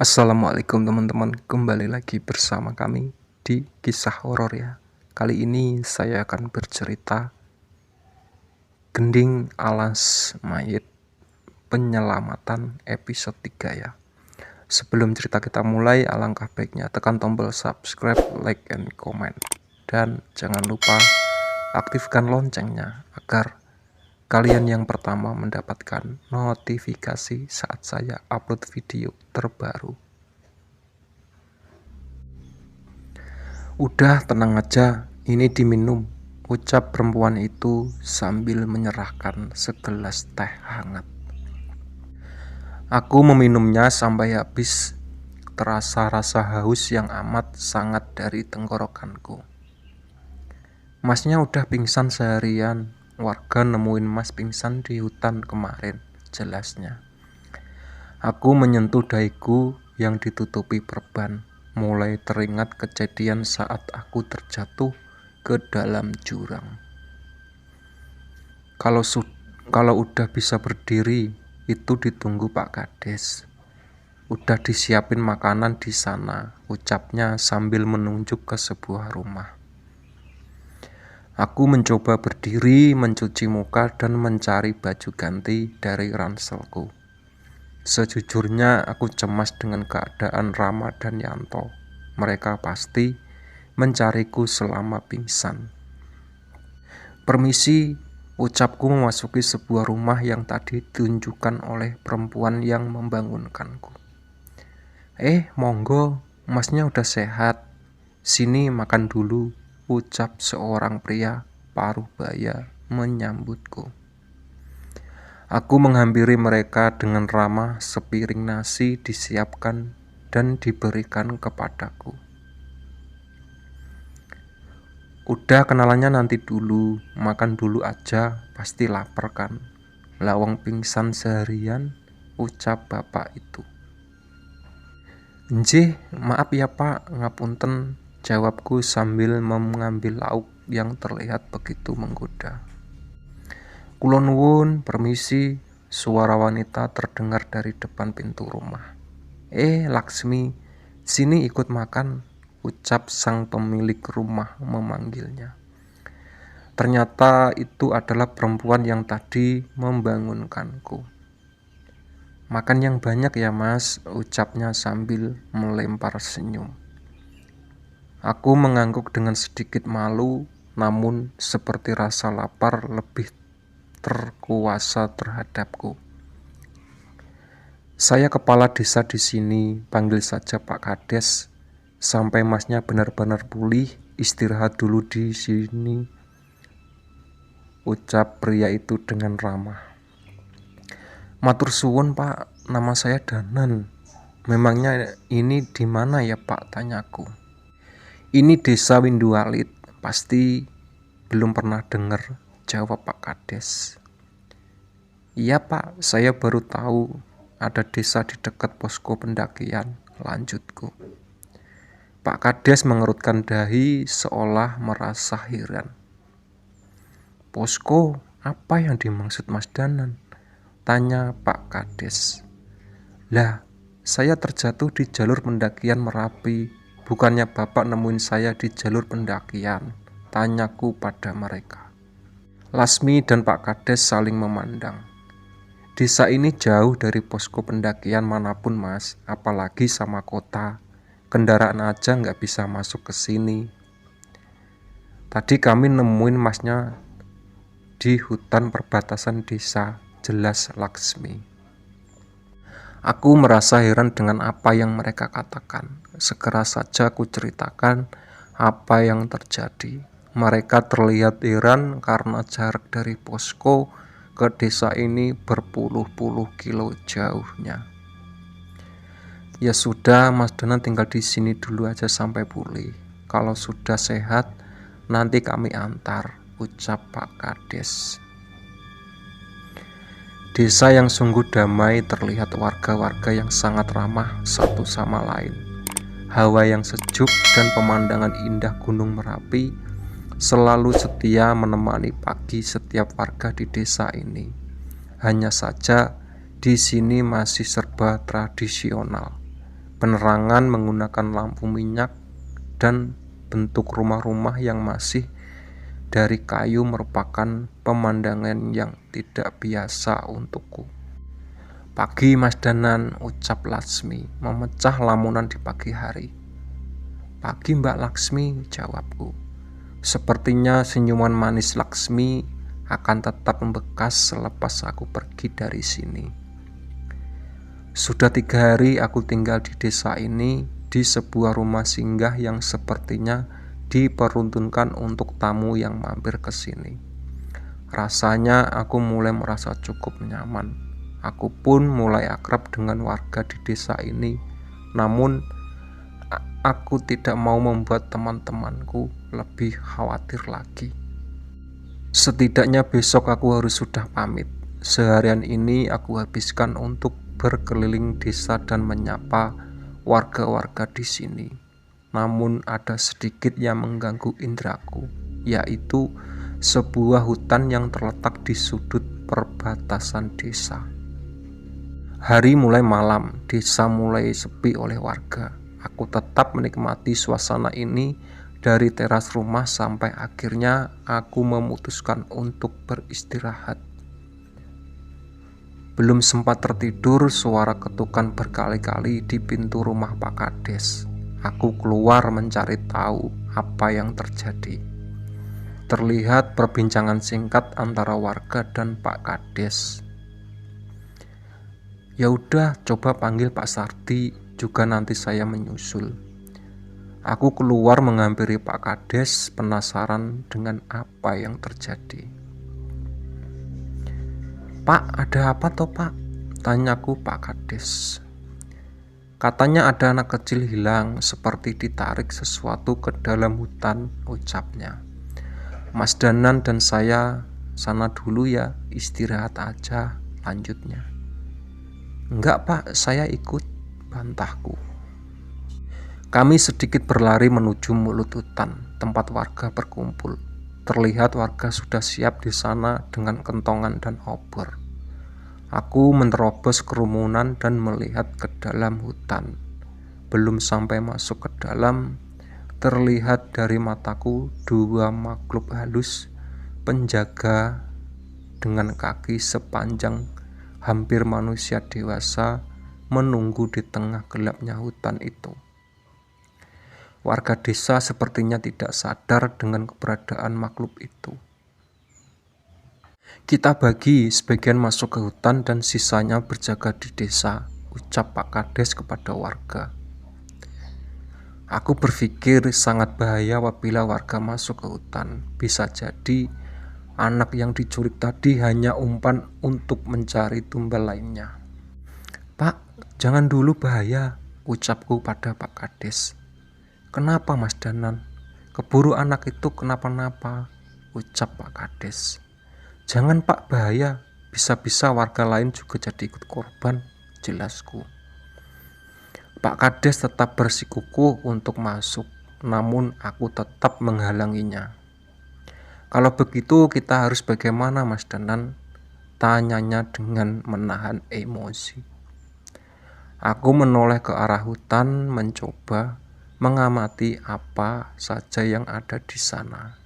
Assalamualaikum teman-teman, kembali lagi bersama kami di kisah horor ya. Kali ini saya akan bercerita Gending Alas Mayit Penyelamatan episode 3 ya. Sebelum cerita kita mulai, alangkah baiknya tekan tombol subscribe, like, and comment. Dan jangan lupa aktifkan loncengnya agar kalian yang pertama mendapatkan notifikasi saat saya upload video terbaru. Udah tenang aja, ini diminum, ucap perempuan itu sambil menyerahkan segelas teh hangat. Aku meminumnya sampai habis, terasa rasa haus yang amat sangat dari tenggorokanku. Masnya udah pingsan seharian, warga nemuin mas pingsan di hutan kemarin, jelasnya. Aku menyentuh dahiku yang ditutupi perban. Mulai teringat kejadian saat aku terjatuh ke dalam jurang. Kalau udah bisa berdiri, itu ditunggu Pak Kades. Udah disiapin makanan di sana, ucapnya sambil menunjuk ke sebuah rumah. Aku mencoba berdiri, mencuci muka dan mencari baju ganti dari ranselku. Sejujurnya aku cemas dengan keadaan Rama dan Yanto. Mereka pasti mencariku selama pingsan. Permisi, ucapku memasuki sebuah rumah yang tadi ditunjukkan oleh perempuan yang membangunkanku. Monggo, masnya udah sehat. Sini makan dulu, ucap seorang pria paruh baya menyambutku. Aku menghampiri mereka dengan ramah, sepiring nasi disiapkan dan diberikan kepadaku. Udah kenalannya nanti dulu, makan dulu aja, pasti lapar kan. Lawang pingsan seharian, ucap bapak itu. Njih, maaf ya pak, ngapunten, jawabku sambil mengambil lauk yang terlihat begitu menggoda. Kula nuwun, permisi, suara wanita terdengar dari depan pintu rumah. Laksmi, sini ikut makan, ucap sang pemilik rumah memanggilnya. Ternyata itu adalah perempuan yang tadi membangunkanku. Makan yang banyak ya mas, ucapnya sambil melempar senyum. Aku mengangguk dengan sedikit malu, namun seperti rasa lapar lebih terkuasa terhadapku. Saya kepala desa di sini, panggil saja Pak Kades. Sampai masnya benar-benar pulih, istirahat dulu di sini, ucap pria itu dengan ramah. Matur suwun Pak, nama saya Danan. Memangnya ini di mana ya Pak, tanyaku. Ini desa Windualit, pasti belum pernah dengar, jawab Pak Kades. Iya Pak, saya baru tahu ada desa di dekat posko pendakian, lanjutku. Pak Kades mengerutkan dahi seolah merasa heran. Posko, apa yang dimaksud Mas Danan? Tanya Pak Kades. Lah, saya terjatuh di jalur pendakian Merapi. Bukannya Bapak nemuin saya di jalur pendakian? Tanyaku pada mereka. Lasmi dan Pak Kades saling memandang. Desa ini jauh dari posko pendakian manapun mas, apalagi sama kota. Kendaraan aja nggak bisa masuk ke sini. Tadi kami nemuin masnya di hutan perbatasan desa, jelas Laksmi. Aku merasa heran dengan apa yang mereka katakan. Segera saja aku ceritakan apa yang terjadi. Mereka terlihat heran karena jarak dari posko ke desa ini berpuluh-puluh kilo jauhnya. Ya sudah, Mas Danan tinggal di sini dulu aja sampai pulih. Kalau sudah sehat, nanti kami antar, ucap Pak Kades. Desa yang sungguh damai, terlihat warga-warga yang sangat ramah satu sama lain. Hawa yang sejuk dan pemandangan indah Gunung Merapi selalu setia menemani pagi setiap warga di desa ini. Hanya saja di sini masih serba tradisional. Penerangan menggunakan lampu minyak dan bentuk rumah-rumah yang masih dari kayu merupakan pemandangan yang tidak biasa untukku. "Pagi Mas Danan," ucap Laksmi memecah lamunan di pagi hari. "Pagi Mbak Laksmi," jawabku. Sepertinya senyuman manis Laksmi akan tetap membekas selepas aku pergi dari sini. Sudah 3 hari aku tinggal di desa ini, di sebuah rumah singgah yang sepertinya diperuntukkan untuk tamu yang mampir ke sini. Rasanya aku mulai merasa cukup nyaman. Aku pun mulai akrab dengan warga di desa ini. Namun, aku tidak mau membuat teman-temanku lebih khawatir lagi. Setidaknya besok aku harus sudah pamit. Seharian ini aku habiskan untuk berkeliling desa dan menyapa warga-warga di sini. Namun ada sedikit yang mengganggu indraku, yaitu sebuah hutan yang terletak di sudut perbatasan desa. Hari mulai malam, desa mulai sepi oleh warga. Aku tetap menikmati suasana ini dari teras rumah sampai akhirnya aku memutuskan untuk beristirahat. Belum sempat tertidur, suara ketukan berkali-kali di pintu rumah Pak Kades. Aku keluar mencari tahu apa yang terjadi. Terlihat perbincangan singkat antara warga dan Pak Kades. "Ya udah, coba panggil Pak Sardi, juga nanti saya menyusul." Aku keluar menghampiri Pak Kades, penasaran dengan apa yang terjadi. "Pak, ada apa toh Pak?" tanyaku Pak Kades. "Katanya ada anak kecil hilang, seperti ditarik sesuatu ke dalam hutan," ucapnya. "Mas Danan dan saya sana dulu ya, istirahat aja," lanjutnya. "Enggak Pak, saya ikut," bantahku. Kami sedikit berlari menuju mulut hutan, tempat warga berkumpul. Terlihat warga sudah siap di sana dengan kentongan dan obor. Aku menerobos kerumunan dan melihat ke dalam hutan. Belum sampai masuk ke dalam, terlihat dari mataku 2 makhluk halus, penjaga dengan kaki sepanjang hampir manusia dewasa, menunggu di tengah gelapnya hutan itu. Warga desa sepertinya tidak sadar dengan keberadaan makhluk itu. "Kita bagi, sebagian masuk ke hutan dan sisanya berjaga di desa," ucap Pak Kades kepada warga. Aku berpikir sangat bahaya apabila warga masuk ke hutan. Bisa jadi anak yang diculik tadi hanya umpan untuk mencari tumbal lainnya. "Pak, jangan dulu, bahaya," ucapku pada Pak Kades. "Kenapa Mas Danan? Keburu anak itu kenapa-napa," ucap Pak Kades. "Jangan Pak, bahaya. Bisa-bisa warga lain juga jadi ikut korban," jelasku. Pak Kades tetap bersikukuh untuk masuk, namun aku tetap menghalanginya. "Kalau begitu kita harus bagaimana Mas Danan?" tanyanya dengan menahan emosi. Aku menoleh ke arah hutan, mencoba mengamati apa saja yang ada di sana.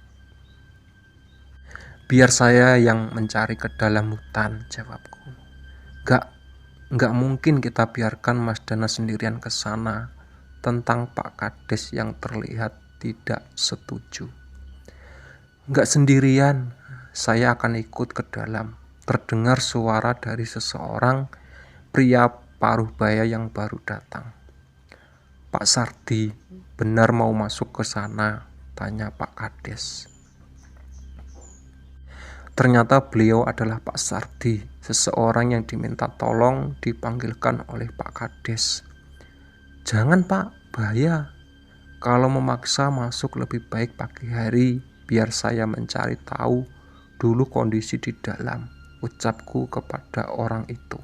"Biar saya yang mencari ke dalam hutan," jawabku. Enggak mungkin kita biarkan Mas Dana sendirian ke sana," tentang Pak Kades yang terlihat tidak setuju. "Enggak sendirian, saya akan ikut ke dalam," terdengar suara dari seseorang pria paruh baya yang baru datang. "Pak Sardi benar mau masuk ke sana?" tanya Pak Kades. Ternyata beliau adalah Pak Sardi, seseorang yang diminta tolong dipanggilkan oleh Pak Kades. "Jangan Pak, bahaya. Kalau memaksa masuk lebih baik pagi hari, biar saya mencari tahu dulu kondisi di dalam," ucapku kepada orang itu.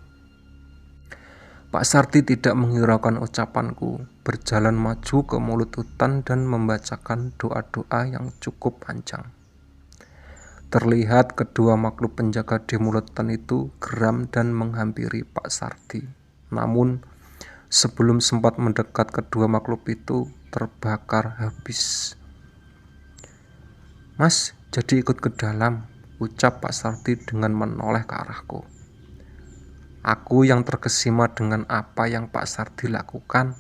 Pak Sardi tidak menghiraukan ucapanku, berjalan maju ke mulut hutan dan membacakan doa-doa yang cukup panjang. Terlihat kedua makhluk penjaga di mulut hutan itu geram dan menghampiri Pak Sardi. Namun, sebelum sempat mendekat, kedua makhluk itu terbakar habis. "Mas, jadi ikut ke dalam," ucap Pak Sardi dengan menoleh ke arahku. Aku yang terkesima dengan apa yang Pak Sardi lakukan,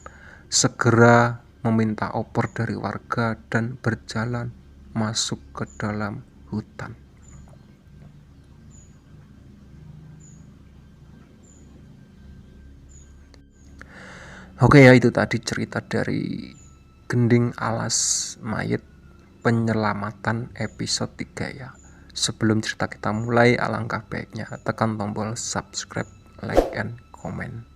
segera meminta opor dari warga dan berjalan masuk ke dalam hutan. Oke ya, itu tadi cerita dari Gending Alas Mayit penyelamatan episode 3 ya. Sebelum cerita kita mulai, alangkah baiknya tekan tombol subscribe, like, and comment.